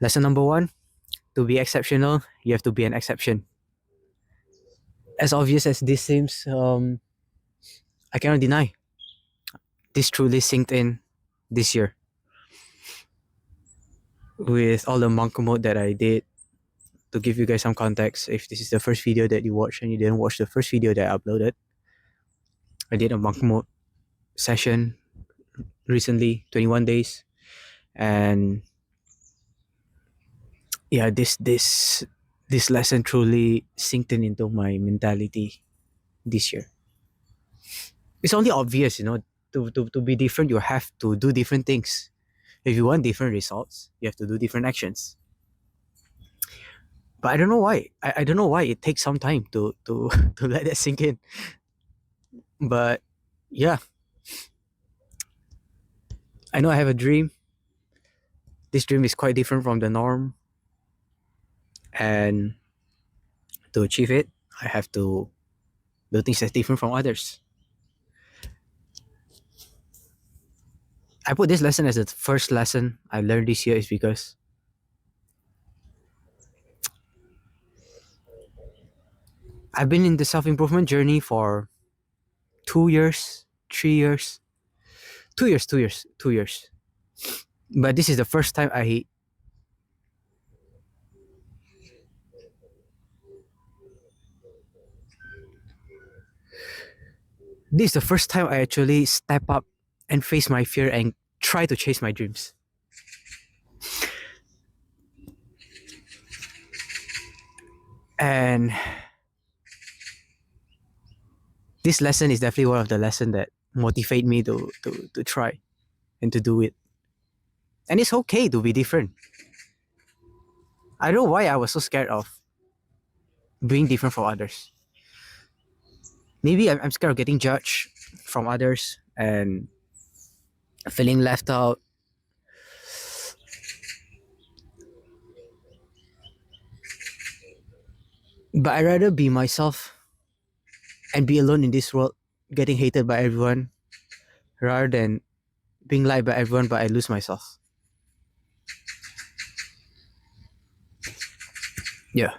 Lesson number one: to be exceptional, you have to be an exception. As obvious as this seems, I cannot deny this truly synced in this year with all the monk mode that I did. To give you guys some context, if this is the first video that you watch and you didn't watch the first video that I uploaded, I did a monk mode session recently, 21 days, and yeah, this lesson truly synced in into my mentality this year. It's only obvious, to be different, you have to do different things. If you want different results, you have to do different actions. But I don't know why. I don't know why it takes some time to to let that sink in. But yeah, I know I have a dream. This dream is quite different from the norm, and to achieve it, I have to do things that's different from others. I put this lesson as the first lesson I learned this year is because I've been in the self-improvement journey for 2 years, 3 years, 2 years, 2 years, 2 years. But this is the first time I actually step up and face my fear and try to chase my dreams. And this lesson is definitely one of the lessons that motivate me to try and to do it. And it's okay to be different. I don't know why I was so scared of being different from others. Maybe I'm scared of getting judged from others and feeling left out. But I'd rather be myself and be alone in this world, getting hated by everyone, rather than being liked by everyone but I lose myself. Yeah.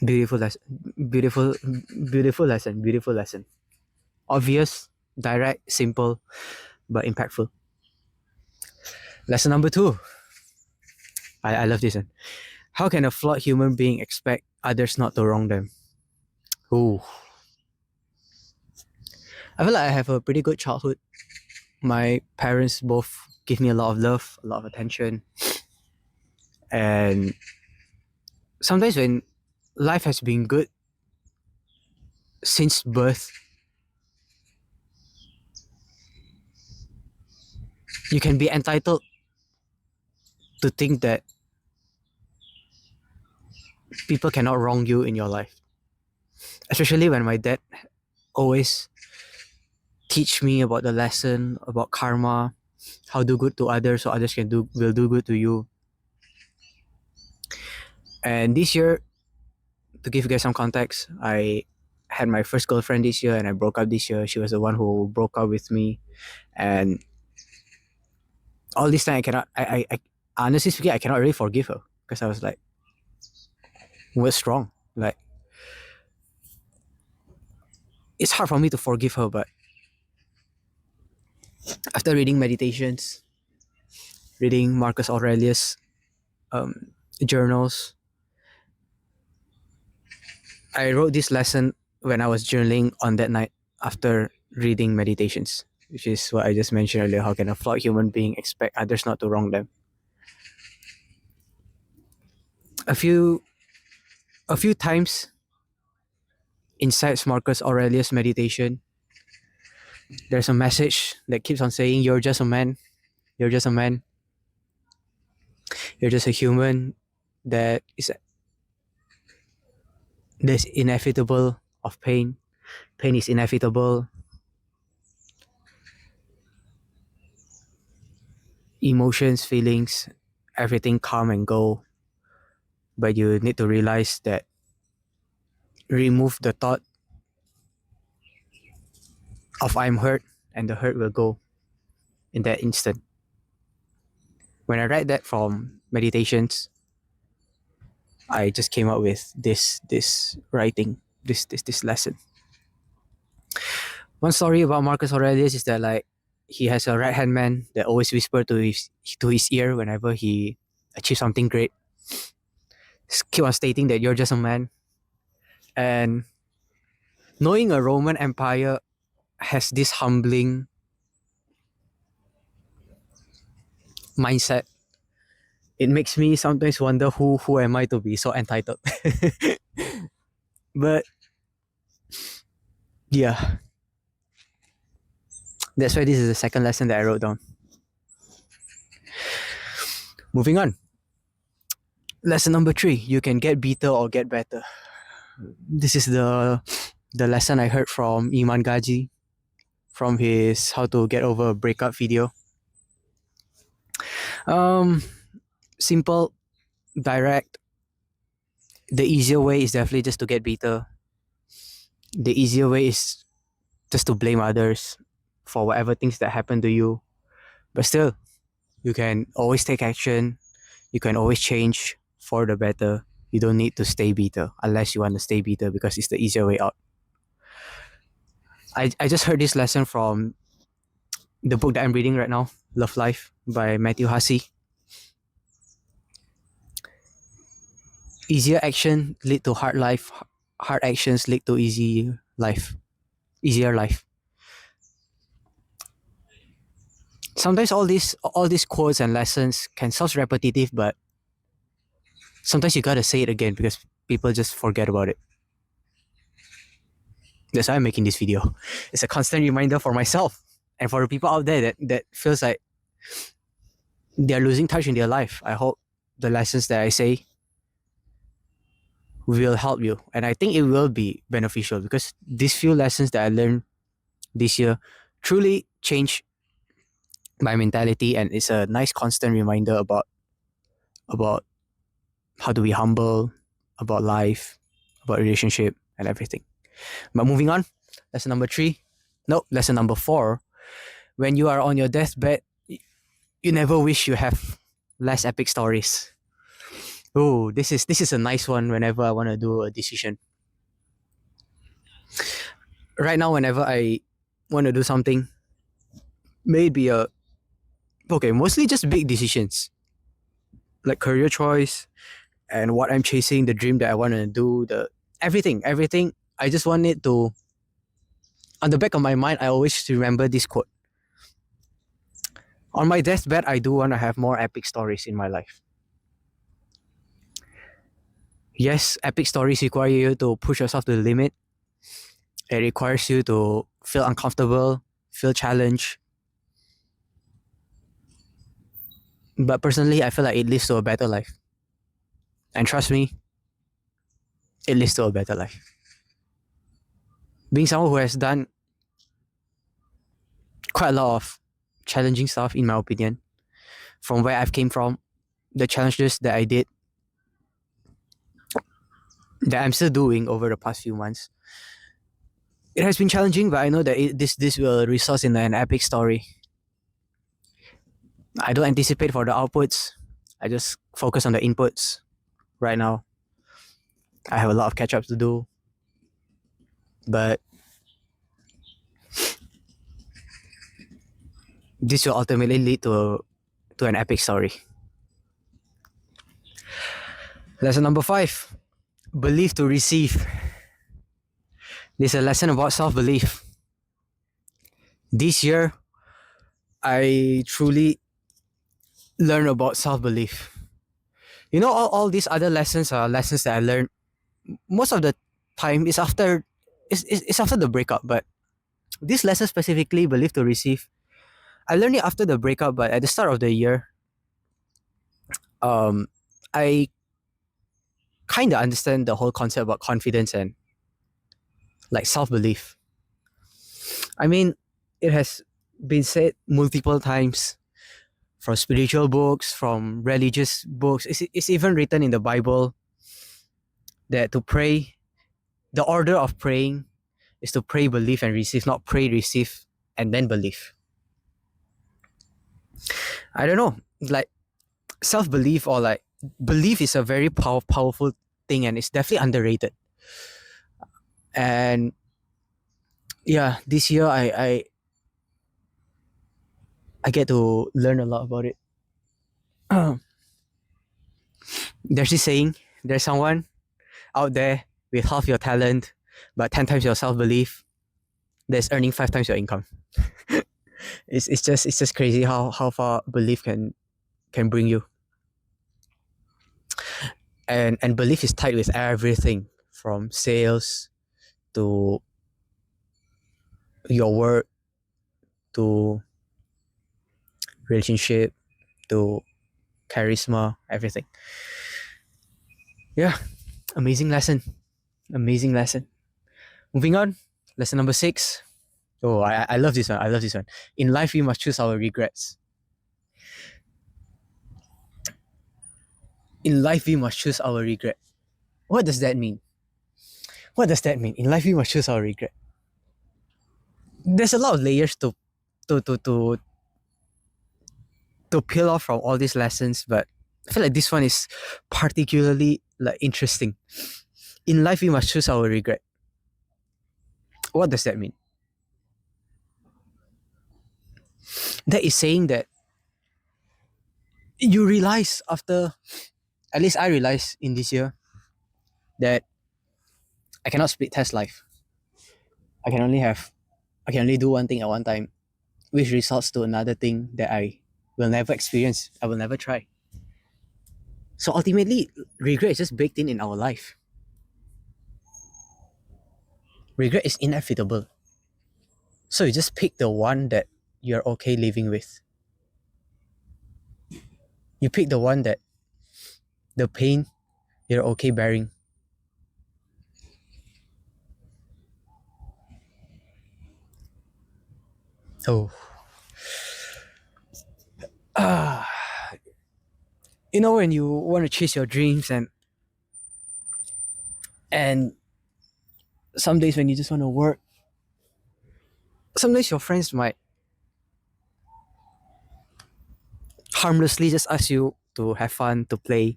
Beautiful lesson. Beautiful, beautiful lesson. Obvious, direct, simple, but impactful. Lesson number two. I love this one. How can a flawed human being expect others not to wrong them? Ooh. I feel like I have a pretty good childhood. My parents both give me a lot of love, a lot of attention. And sometimes when life has been good since birth, you can be entitled to think that people cannot wrong you in your life. Especially when my dad always teach me about the lesson about karma, how do good to others so others will do good to you. And this year, to give you guys some context, I had my first girlfriend this year and I broke up this year. She was the one who broke up with me, and all this time I honestly speaking, I cannot really forgive her because I was like, what's wrong? Like, it's hard for me to forgive her, but after reading meditations, reading Marcus Aurelius journals, I wrote this lesson when I was journaling on that night after reading meditations, which is what I just mentioned earlier. How can a flawed human being expect others not to wrong them? A few times inside Marcus Aurelius meditation, there's a message that keeps on saying, "You're just a man. You're just a man. You're just a human that is that's inevitable of pain. Pain is inevitable. Emotions, feelings, everything come and go. But you need to realize that remove the thought of I'm hurt and the hurt will go. in that instant. When I read that from meditations, I just came up with this writing, this lesson. One story about Marcus Aurelius is that like he has a right hand man that always whisper to his ear whenever he achieves something great. Just keep on stating that you're just a man. And knowing a Roman Empire has this humbling mindset, it makes me sometimes wonder who am I to be so entitled. But yeah, that's why this is the second lesson that I wrote down. Moving on. Lesson number 3, you can get bitter or get better. This is the lesson I heard from Iman Gaji from his How to Get Over a Breakup video. Um, Simple, direct. The easier way is definitely just to get bitter. The easier way is just to blame others for whatever things that happen to you. But still, you can always take action. You can always change for the better. You don't need to stay bitter unless you want to stay bitter because it's the easier way out. I just heard this lesson from the book that I'm reading right now, Love Life by Matthew Hussey. Easier action lead to hard life. Hard actions lead to easy life. Easier life. Sometimes all these quotes and lessons can sound repetitive, but sometimes you gotta say it again because people just forget about it. That's why I'm making this video. It's a constant reminder for myself and for the people out there that feels like they're losing touch in their life. I hope the lessons that I say will help you. And I think it will be beneficial because these few lessons that I learned this year truly changed my mentality, and it's a nice constant reminder about how to be humble, about life, about relationship and everything. But moving on, lesson number 3. No, lesson number 4. When you are on your deathbed, you never wish you have less epic stories. Oh, this is a nice one whenever I want to do a decision. Right now, whenever I want to do something, maybe mostly just big decisions like career choice and what I'm chasing, the dream that I want to do, the everything. I just want it to, on the back of my mind, I always remember this quote. On my deathbed, I do want to have more epic stories in my life. Yes, epic stories require you to push yourself to the limit. It requires you to feel uncomfortable, feel challenged. But personally, I feel like it leads to a better life. And trust me, it leads to a better life. Being someone who has done quite a lot of challenging stuff, in my opinion, from where I've came from, the challenges that I did, that I'm still doing over the past few months. It has been challenging, but I know that this will result in an epic story. I don't anticipate for the outputs. I just focus on the inputs right now. I have a lot of catch ups to do, but this will ultimately lead to an epic story. Lesson number 5, believe to receive. This is a lesson about self-belief. This year, I truly learned about self-belief. You know, all these other lessons are lessons that I learned most of the time is after it's after the breakup, but this lesson specifically, believe to receive, I learned it after the breakup, but at the start of the year, I kind of understand the whole concept about confidence and like self-belief. I mean, it has been said multiple times from spiritual books, from religious books. It's even written in the Bible that to pray, the order of praying is to pray, believe, and receive, not pray, receive, and then believe. I don't know, like self-belief or like belief is a very powerful thing, and it's definitely underrated. And yeah, this year I get to learn a lot about it. There's this saying, there's someone out there with half your talent but 10 times your self-belief that's earning 5 times your income. It's just crazy how far belief can bring you. And belief is tied with everything from sales to your work to relationship to charisma, everything. Yeah, amazing lesson. Amazing lesson. Moving on, lesson number 6. Oh, I love this one. I love this one. In life, we must choose our regrets. In life, we must choose our regret. What does that mean? What does that mean? In life, we must choose our regret. There's a lot of layers to to to to peel off from all these lessons, but I feel like this one is particularly like interesting. In life, we must choose our regret. What does that mean? That is saying that you realize after, at least I realized in this year, that I cannot split test life. I can only have, I can only do one thing at one time, which results to another thing that I will never experience. I will never try. So ultimately, regret is just baked in our life. Regret is inevitable. So you just pick the one that you're okay living with. You pick the one that the pain you're okay bearing. Oh, ah, you know when you want to chase your dreams, and some days when you just want to work, sometimes your friends might harmlessly just ask you to have fun, to play,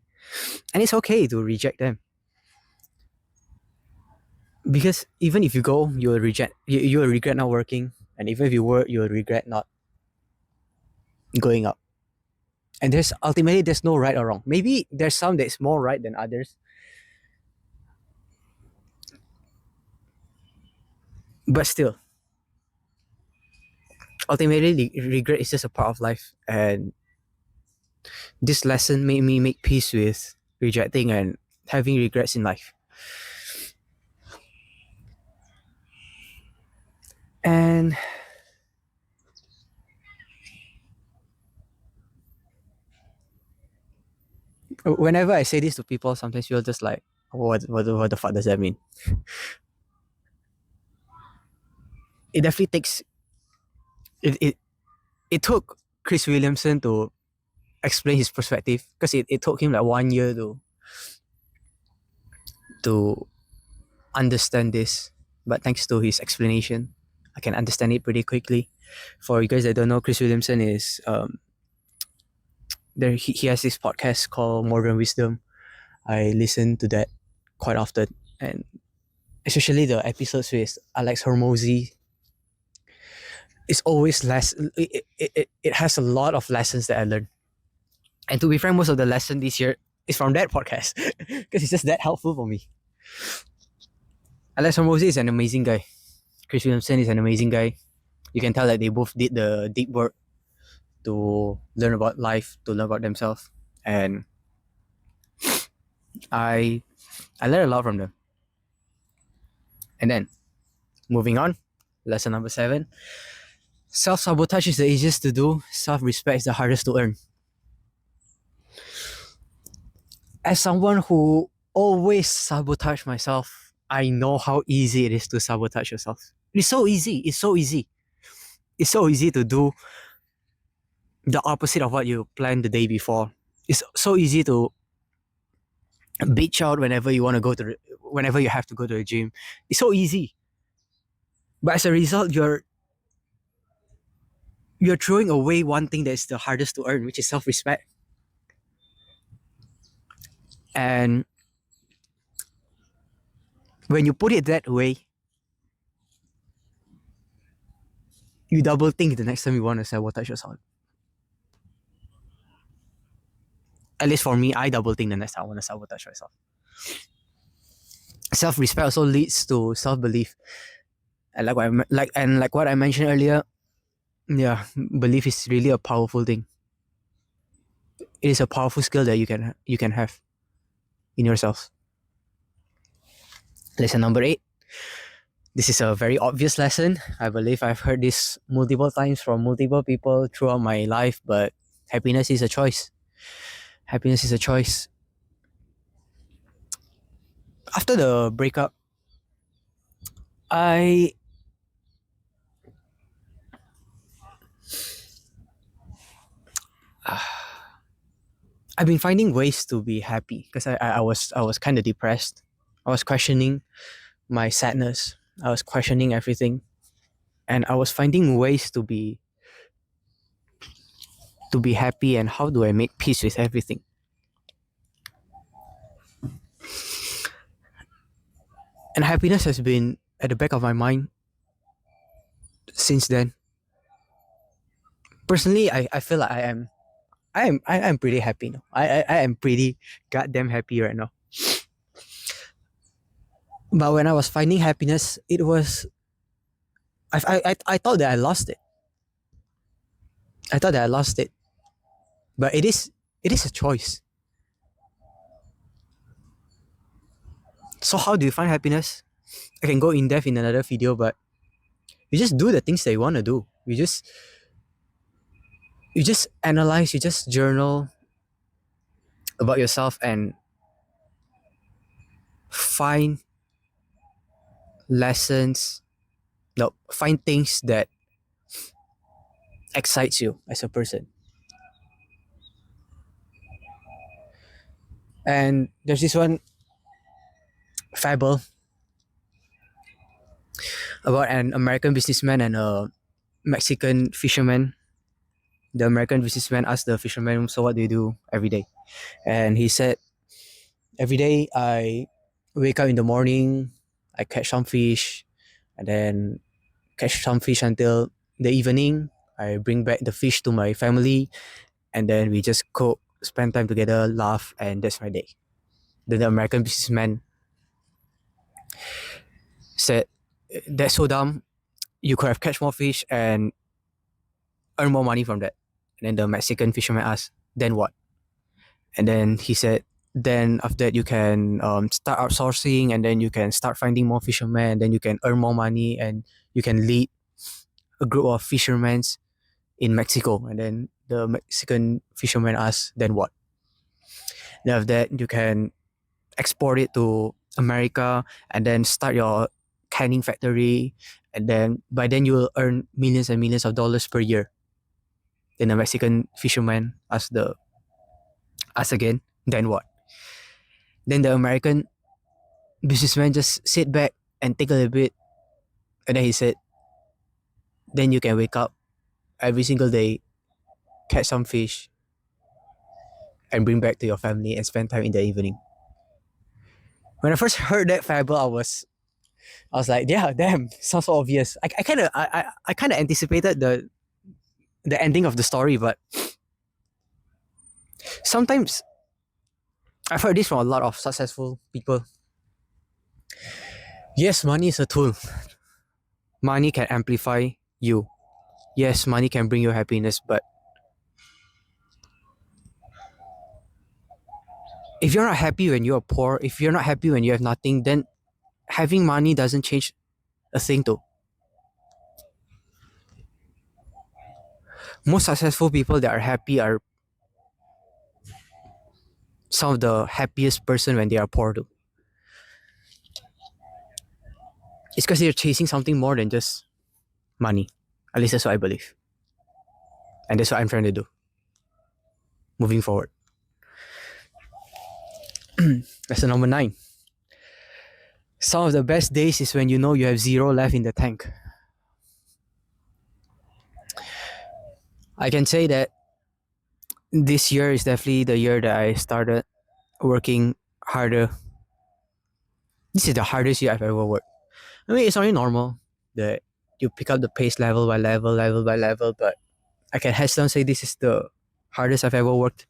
and it's okay to reject them. Because even if you go, you will regret not working, and even if you work, you will regret not going up. And there's no right or wrong. Maybe there's some that's more right than others, but still, ultimately, regret is just a part of life. And this lesson made me make peace with rejecting and having regrets in life. And whenever I say this to people, sometimes you're just like, what the fuck does that mean? It definitely takes it. It took Chris Williamson to explain his perspective, because it took him like 1 year to understand this. But thanks to his explanation, I can understand it pretty quickly. For you guys that don't know, Chris Williamson is there. He has this podcast called Modern Wisdom. I listen to that quite often, and especially the episodes with Alex Hormozy. It's always less. It has a lot of lessons that I learned, and to be frank, most of the lesson this year is from that podcast because it's just that helpful for me. Alex Hormozy is an amazing guy. Chris Williamson is an amazing guy. You can tell that they both did the deep work to learn about life, to learn about themselves, and I I learned a lot from them. And then moving on, lesson number 7: self-sabotage is the easiest to do. Self-respect is the hardest to earn. As someone who always sabotage myself, I know how easy it is to sabotage yourself. It's so easy. It's so easy. It's so easy to do the opposite of what you planned the day before. It's so easy to bitch out whenever you want to whenever you have to go to the gym. It's so easy. But as a result, you're throwing away one thing that is the hardest to earn, which is self-respect. And when you put it that way, you double think the next time you want to sabotage yourself. At least for me, I double think the next time I want to sabotage myself. Self-respect also leads to self-belief. And like what I mentioned earlier, yeah, belief is really a powerful thing. It is a powerful skill that you can have in yourself. Lesson number 8. This is a very obvious lesson. I believe I've heard this multiple times from multiple people throughout my life, but happiness is a choice. Happiness is a choice. After the breakup, I I've been finding ways to be happy because I was kind of depressed. I was questioning my sadness. I was questioning everything, and I was finding ways to be happy. And how do I make peace with everything? And happiness has been at the back of my mind since then. Personally, I feel like I am pretty happy now. I am pretty goddamn happy right now. But when I was finding happiness, it was I thought that I lost it. I thought that I lost it. But it is a choice. So how do you find happiness? I can go in depth in another video, but you just do the things that you want to do. You just analyze, you just journal about yourself and find lessons, no, find things that excites you as a person. And there's this one fable about an American businessman and a Mexican fisherman. The American businessman asked the fisherman, "So what do you do every day?" And he said, "Every day I wake up in the morning, I catch some fish, and then catch some fish until the evening. I bring back the fish to my family, and then we just cook, spend time together, laugh, and that's my day." Then the American businessman said, "That's so dumb. You could have catch more fish and earn more money from that." And then the Mexican fisherman asked, "Then what?" And then he said, "Then after that you can start outsourcing, and then you can start finding more fishermen, then you can earn more money, and you can lead a group of fishermen in Mexico." And then the Mexican fisherman asked, "Then what?" Then after that you can export it to America and then start your canning factory, and then by then you will earn millions and millions of dollars per year. Then the Mexican fisherman asked again, "Then what?" Then the American businessman just sit back and think a little bit, and then he said, "Then you can wake up every single day, catch some fish, and bring back to your family and spend time in the evening." When I first heard that fable, I was like, yeah, damn, sounds so obvious. I kind of anticipated the ending of the story, but sometimes I've heard this from a lot of successful people. Yes, money is a tool. Money can amplify you. Yes, money can bring you happiness, but if you're not happy when you're poor, if you're not happy when you have nothing, then having money doesn't change a thing too. Most successful people that are happy are some of the happiest person when they are poor too. It's because they're chasing something more than just money. At least that's what I believe. And that's what I'm trying to do moving forward. Lesson number 9. Some of the best days is when you know you have zero left in the tank. I can say that this year is definitely the year that I started working harder. This is the hardest year I've ever worked. I mean, it's only normal that you pick up the pace level by level, level by level, but I can hands down say this is the hardest I've ever worked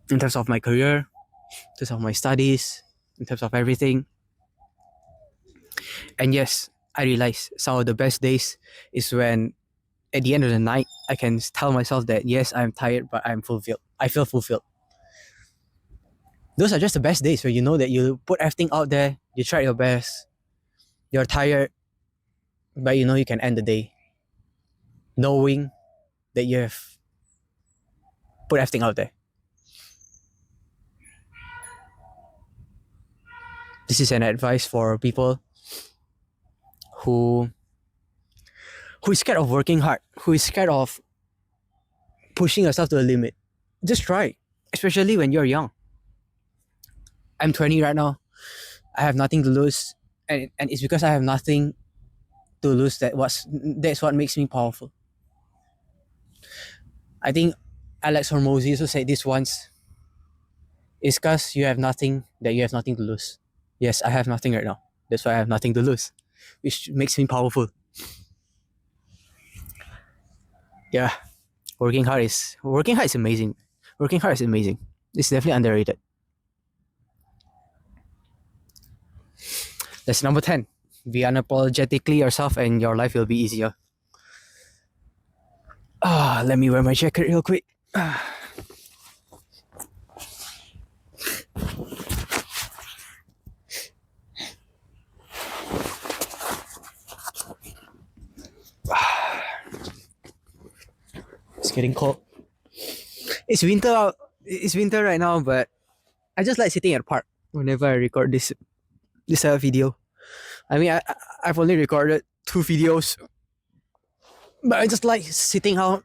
in terms of my career, in terms of my studies, in terms of everything. And yes, I realize some of the best days is when at the end of the night I can tell myself that yes, I'm tired, but I'm fulfilled. I feel fulfilled. Those are just the best days where you know that you put everything out there, you tried your best, you're tired, but you know you can end the day knowing that you have put everything out there. This is an advice for people who who is scared of working hard, who is scared of pushing yourself to the limit. Just try, especially when you're young. I'm 20 right now. I have nothing to lose, and it's because I have nothing to lose that's what makes me powerful. I think Alex Hormozy also said this once. It's because you have nothing that you have nothing to lose. Yes, I have nothing right now. That's why I have nothing to lose, which makes me powerful. Yeah, working hard is amazing. Working hard is amazing. It's definitely underrated. That's number 10. Be unapologetically yourself and your life will be easier. Let me wear my jacket real quick. It's getting cold. It's winter out. It's winter right now, but I just like sitting at the park whenever I record this video. I mean, I've only recorded 2 videos, but I just like sitting out,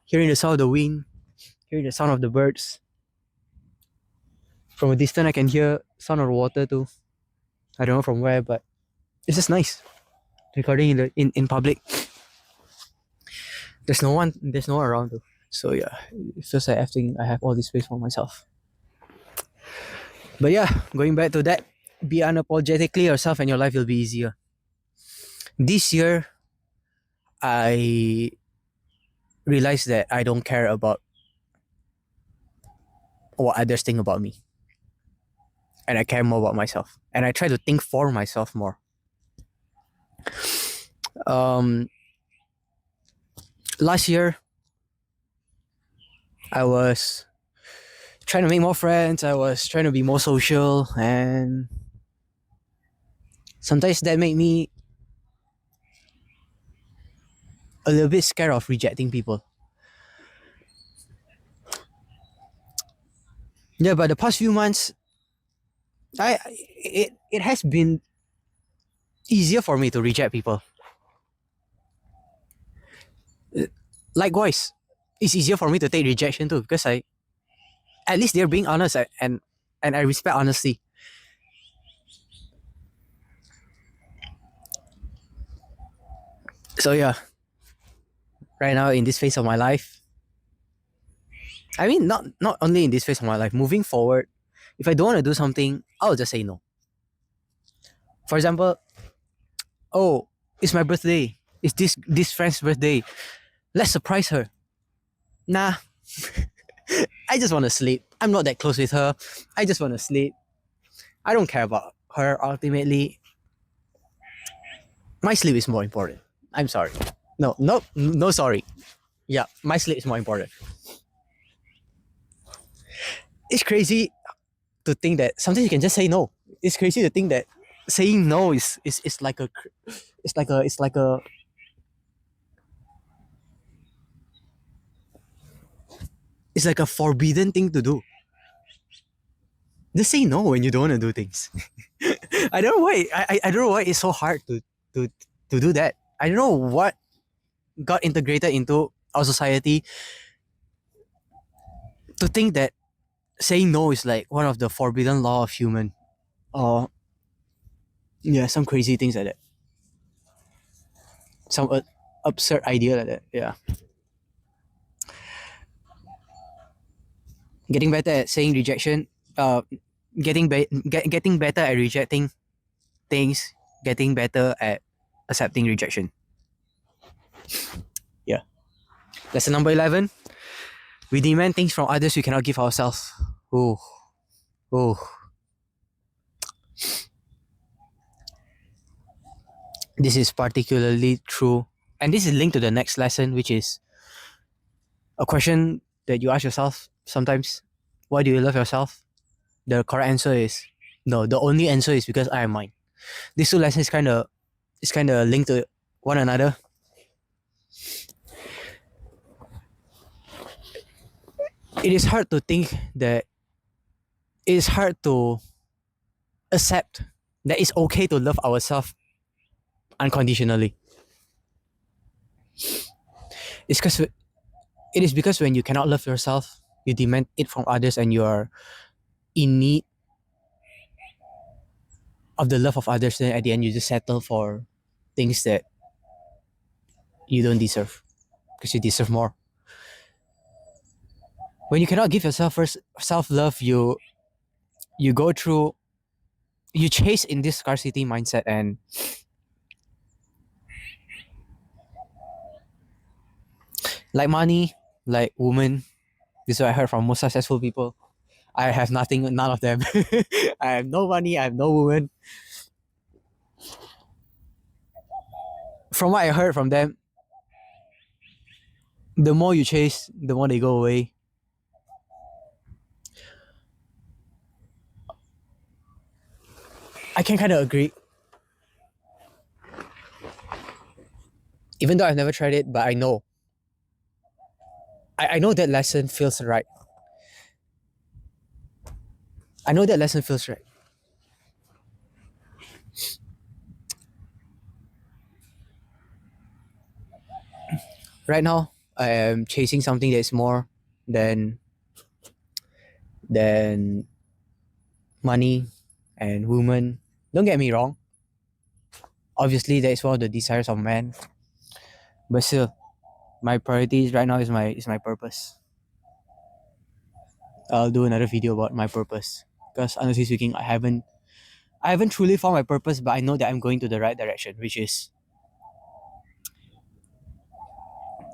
hearing the sound of the wind, hearing the sound of the birds. From a distance, I can hear sound of the water too. I don't know from where, but it's just nice recording in public. There's no one around though. So yeah, it feels like I have all this space for myself. But yeah, going back to that, be unapologetically yourself and your life will be easier. This year, I realized that I don't care about what others think about me. And I care more about myself. And I try to think for myself more. Last year, I was trying to make more friends. I was trying to be more social, and sometimes that made me a little bit scared of rejecting people. Yeah, but the past few months, it has been easier for me to reject people. Likewise, it's easier for me to take rejection too because at least they're being honest and I respect honesty. So yeah, right now in this phase of my life, I mean not only in this phase of my life, moving forward, if I don't want to do something, I'll just say no. For example, oh, it's my birthday. It's this friend's birthday. Let's surprise her. Nah. I just want to sleep. I'm not that close with her. I just want to sleep. I don't care about her ultimately. My sleep is more important. I'm sorry. No, sorry. Yeah, my sleep is more important. It's crazy to think that sometimes you can just say no. It's crazy to think that saying no is like a it's like a it's like a it's like a forbidden thing to do. Just say no when you don't want to do things. I don't know why. I don't know why it's so hard to to do that. I don't know what got integrated into our society to think that saying no is like one of the forbidden law of human, or yeah, some crazy things like that. Some absurd idea like that. Yeah. Getting better at saying rejection. Getting better at rejecting things. Getting better at accepting rejection. Yeah. Lesson number 11. We demand things from others we cannot give ourselves. Oh, oh. This is particularly true. And this is linked to the next lesson, which is a question that you ask yourself sometimes. Why do you love yourself? The correct answer is no. The only answer is because I am mine. These two lessons kind of linked to one another. It is hard to think that it is hard to accept that it's okay to love ourselves unconditionally. It is because when you cannot love yourself, you demand it from others and you are in need of the love of others, then at the end you just settle for things that you don't deserve because you deserve more. When you cannot give yourself first self-love, you chase in this scarcity mindset, and like money, like women, this is what I heard from most successful people. I have nothing, none of them. I have no money, I have no woman. From what I heard from them, the more you chase, the more they go away. I can kind of agree. Even though I've never tried it, but I know. I know that lesson feels right. I know that lesson feels right. Right now, I am chasing something that is more than money and women. Don't get me wrong. Obviously, that is one of the desires of man. But still, my priorities right now is my purpose. I'll do another video about my purpose because honestly speaking, I haven't truly found my purpose, but I know that I'm going to the right direction, which is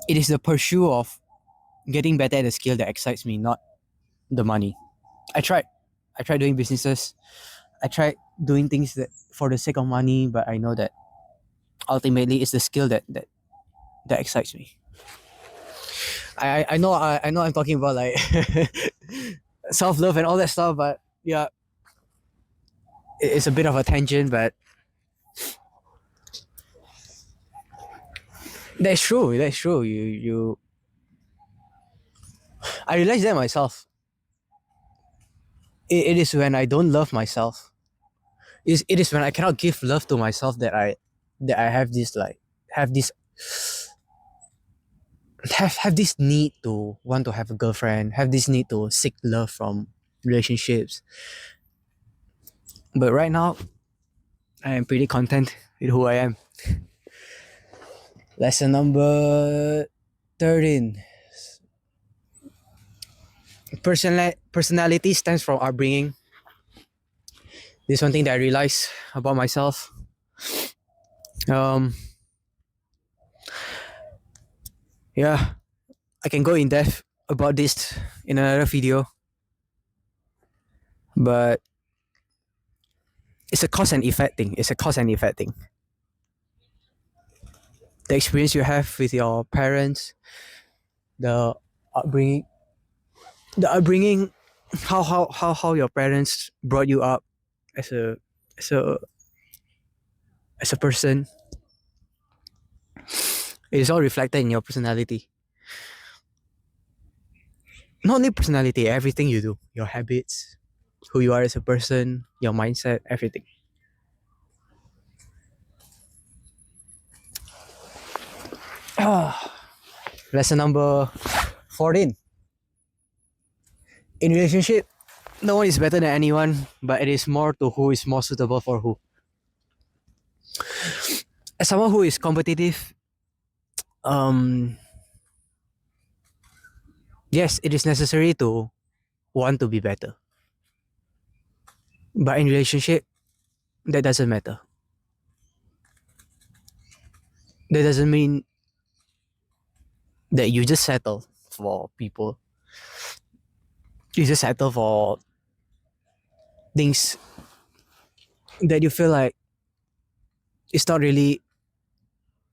it is the pursuit of getting better at a skill that excites me, not the money. I tried doing businesses. I tried doing things that for the sake of money, but I know that ultimately it's the skill that excites me. I know I'm talking about like self-love and all that stuff, but yeah, it's a bit of a tangent, but that's true. You I realized that myself. It is when I don't love myself. It is when I cannot give love to myself that I have this have this need to want to have a girlfriend, have this need to seek love from relationships. But right now, I am pretty content with who I am. Lesson number 13. Personality stems from upbringing. This is one thing that I realize about myself. Yeah, I can go in depth about this in another video, but it's a cause and effect thing. The experience you have with your parents, the upbringing, how your parents brought you up as a as a as a person. It is all reflected in your personality. Not only personality, everything you do, your habits, who you are as a person, your mindset, everything. Lesson number 14. In relationship, no one is better than anyone, but it is more to who is more suitable for who. As someone who is competitive, Um, yes, it is necessary to want to be better, but in relationship, that doesn't matter. That doesn't mean that you just settle for people. You just settle for things that you feel like it's not really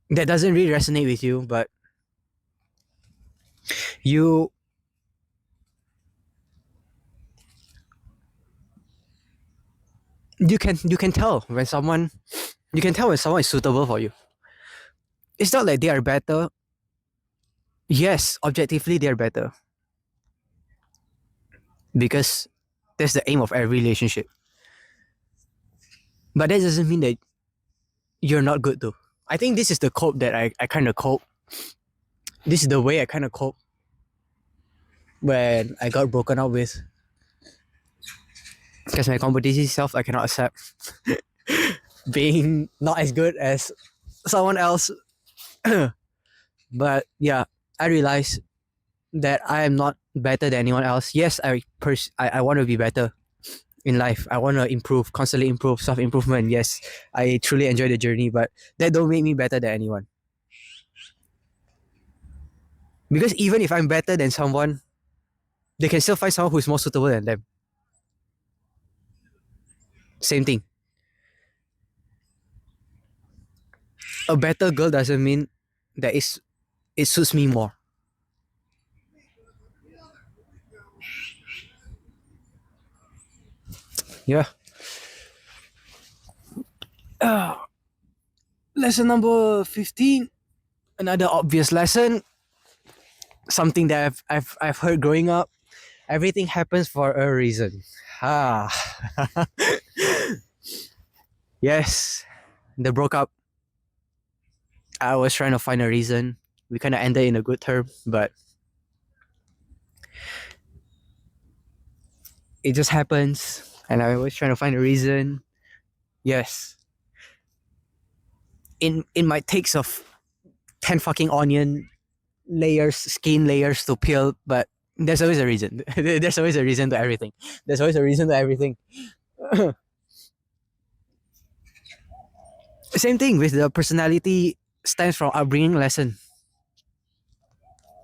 that doesn't really resonate with you, but you you can tell when someone you can tell when someone is suitable for you. It's not like they are better. Yes, objectively they are better because that's the aim of every relationship. But that doesn't mean that you're not good too. I think this is the cope that I kind of cope. This is the way I kind of cope when I got broken up with because my competitive self I cannot accept being not as good as someone else. But yeah, I realized that I am not better than anyone else. Yes, I want to be better in life. I want to improve, constantly improve, self improvement. Yes, I truly enjoy the journey, but that don't make me better than anyone. Because even if I'm better than someone, they can still find someone who's more suitable than them. Same thing. A better girl doesn't mean that it suits me more. Yeah. Lesson number 15. Another obvious lesson. Something that I've heard growing up. Everything happens for a reason. Ah. Yes. They broke up. I was trying to find a reason. We kind of ended in a good term, but it just happens. And I was trying to find a reason. Yes. In my takes of 10 fucking onion layers, skin layers to peel, but there's always a reason. There's always a reason to everything. There's always a reason to everything. Same thing with the personality stems from upbringing lesson.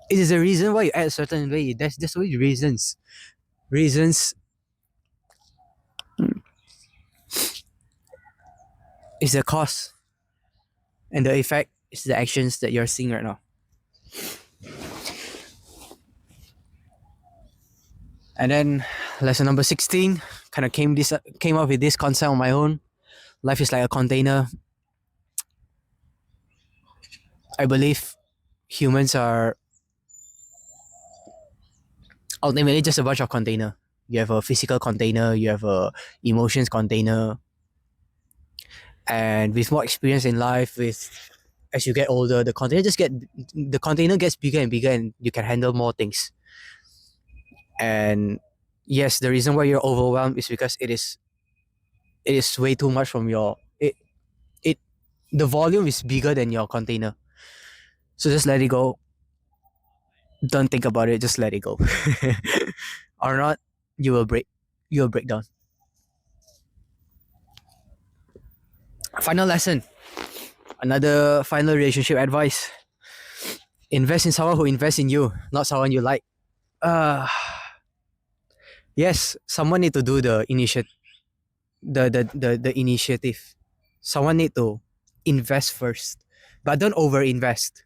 It is a reason why you act a certain way. There's always reasons. Reasons is the cause, and the effect is the actions that you're seeing right now. And then lesson number 16 kind of came up with this concept on my own. Life is like a container. I believe humans are ultimately just a bunch of container. You have a physical container, you have a emotions container, and with more experience in life, with as you get older, the container gets bigger and bigger, and you can handle more things. And yes, the reason why you're overwhelmed is because it is way too much from your it the volume is bigger than your container. So just let it go. Don't think about it. Just let it go. Or not, you will break. You will break down. Final lesson. Another final relationship advice. Invest in someone who invests in you, not someone you like. Uh yes, someone need to do the initiative. Someone need to invest first. But don't over invest.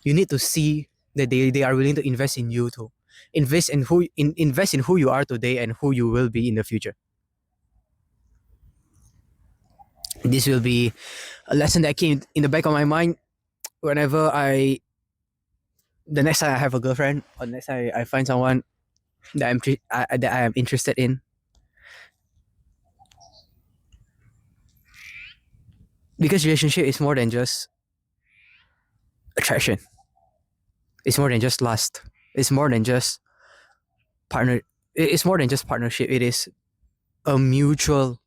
You need to see that they are willing to invest in you too. Invest in who you are today and who you will be in the future. This will be a lesson that came in the back of my mind whenever the next time I have a girlfriend or next time I find someone that I am interested in. Because relationship is more than just attraction. It's more than just lust. It's more than just partner. It's more than just partnership. It is a mutual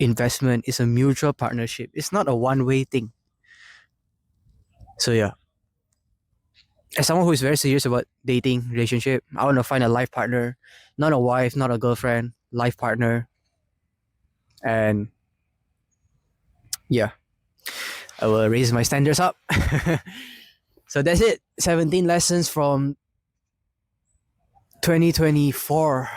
investment. It's a mutual partnership. It's not a one-way thing. So yeah, as someone who is very serious about dating, relationship, I want to find a life partner, not a wife, not a girlfriend, life partner. And yeah, I will raise my standards up. So that's it. 17 lessons from 2024.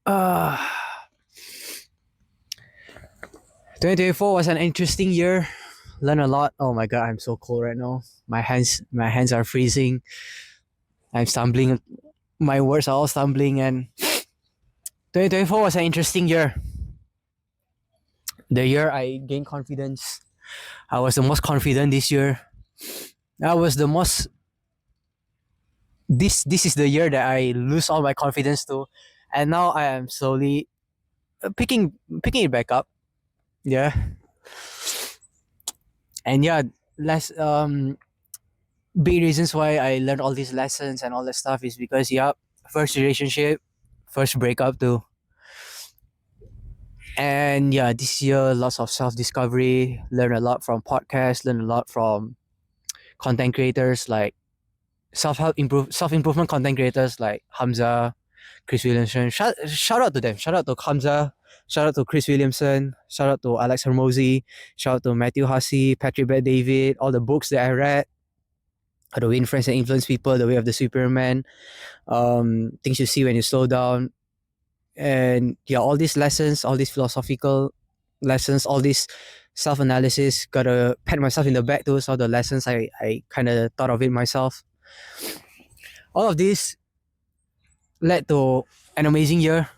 2024 was an interesting year. Learned a lot. Oh my god, I'm so cold right now. My hands are freezing. I'm stumbling. My words are all stumbling. And 2024 was an interesting year. The year I gained confidence. I was the most confident this year. I was the most. This is the year that I lose all my confidence to, and now I am slowly picking it back up. Yeah, and yeah, less big reasons why I learned all these lessons and all that stuff is because yeah, first relationship, first breakup too. And yeah, this year lots of self discovery, learn a lot from podcasts, learn a lot from content creators like self improvement content creators like Hamza, Chris Williamson. Shout out to them. Shout out to Hamza. Shout out to Chris Williamson. Shout out to Alex Hermosi. Shout out to Matthew Hussey, Patrick Bet David, all the books that I read. How to win friends and influence people, the way of the Superman, things you see when you slow down. And yeah, all these lessons, all these philosophical lessons, all this self-analysis, gotta pat myself in the back to all the lessons I kind of thought of it myself. All of this led to an amazing year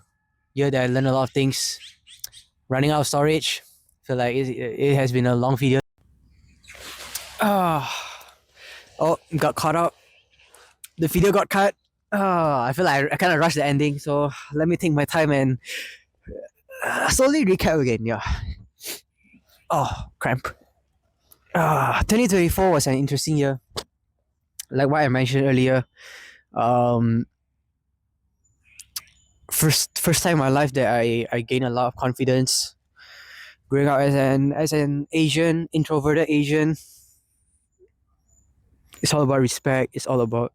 that I learned a lot of things. Running out of storage, feel like it has been a long video. Ah, oh, got caught up. The video got cut. I feel like I kind of rushed the ending, so let me take my time and slowly recap again. Yeah. Oh, cramp. 2024 was an interesting year. Like what I mentioned earlier, um, first time in my life that I gained a lot of confidence. Growing up as an Asian, introverted Asian, it's all about respect. It's all about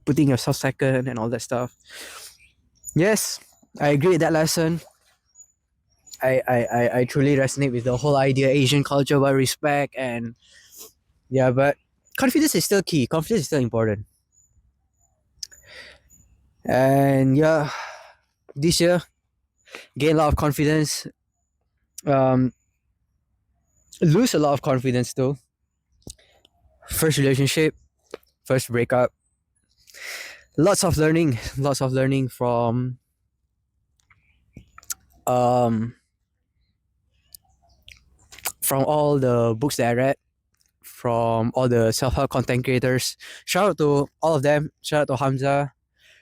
putting yourself second and all that stuff. Yes, I agree with that lesson. I truly resonate with the whole idea Asian culture about respect and yeah, but confidence is still key. Confidence is still important. And yeah, this year gain a lot of confidence. Um, lose a lot of confidence though. First relationship, first breakup. Lots of learning um from all the books that I read, from all the self-help content creators. Shout out to all of them. Shout out to Hamza.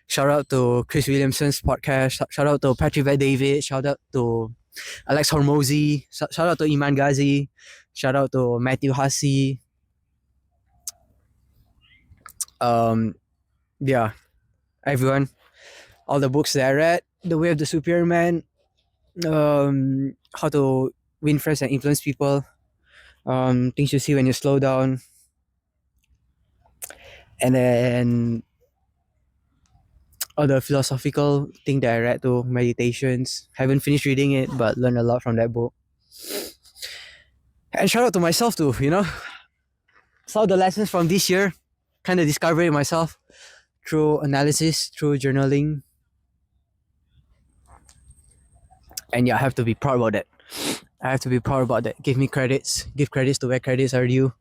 Shout out to Chris Williamson's podcast. Shout out to Patrick Bet David. Shout out to Alex Hormozy. Shout out to Iman Ghazi. Shout out to Matthew Hussey. Yeah, everyone. All the books that I read. The Way of the Superman. How to win friends and influence people. Things you see when you slow down. And then all the philosophical thing that I read too, meditations. Haven't finished reading it, but learned a lot from that book. And shout out to myself too, some of the lessons from this year, kind of discovering myself through analysis, through journaling. And yeah, I have to be proud about that. I have to be proud about that. Give credits to where credits are due.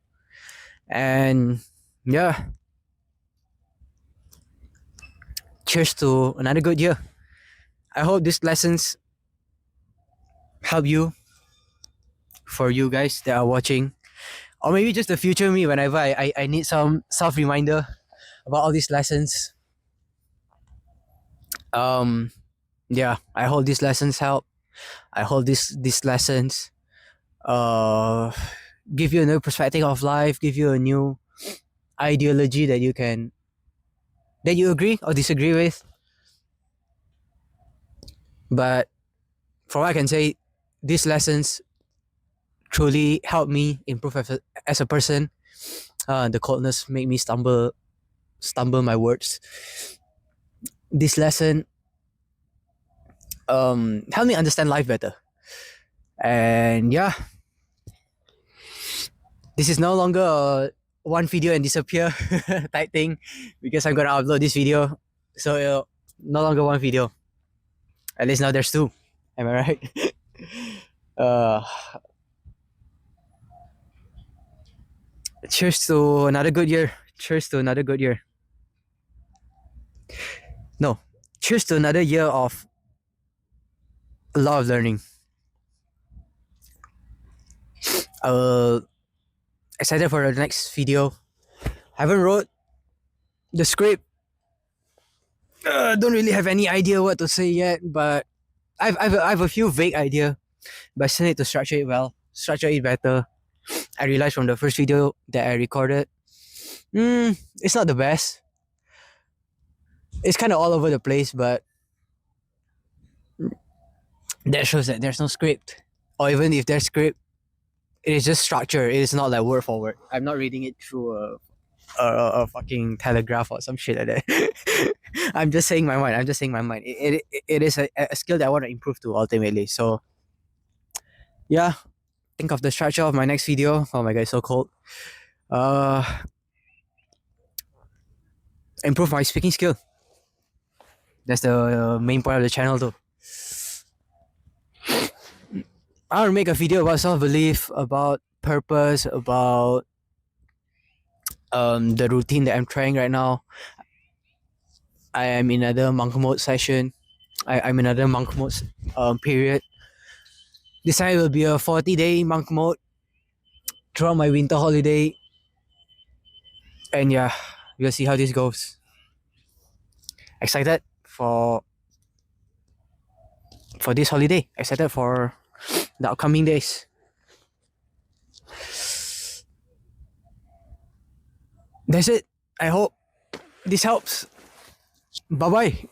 And yeah, cheers to another good year. I hope these lessons help you, for you guys that are watching, or maybe just the future me whenever I need some self reminder about all these lessons. Yeah, I hope these lessons help. I hope these lessons uh give you a new perspective of life, give you a new ideology that you agree or disagree with. But for what I can say, these lessons truly helped me improve as a person. The coldness made me stumble my words. This lesson helped me understand life better. And yeah, this is no longer a one video and disappear type thing, because I'm gonna upload this video. So no longer one video. At least now there's two. Am I right? uh, Cheers to another good year. Cheers to another good year. No, cheers to another year of a lot of learning. Excited for the next video. Haven't wrote the script. Don't really have any idea what to say yet, but I've a few vague idea, but I still need to structure it well, structure it better. I realized from the first video that I recorded, it's not the best. It's kind of all over the place, but that shows that there's no script, or even if there's script, it is just structure. It is not like word for word. I'm not reading it through a fucking telegraph or some shit like that. I'm just saying my mind. It is a skill that I want to improve to ultimately. So yeah, think of the structure of my next video. Oh my god, it's so cold. Improve my speaking skill. That's the main point of the channel too. I want to make a video about self-belief, about purpose, about the routine that I'm trying right now. I am in another monk mode session. I'm in another monk mode period. This time will be a 40-day monk mode throughout my winter holiday. And yeah, we'll see how this goes. Excited for this holiday. Excited for the upcoming days. That's it. I hope this helps. Bye bye.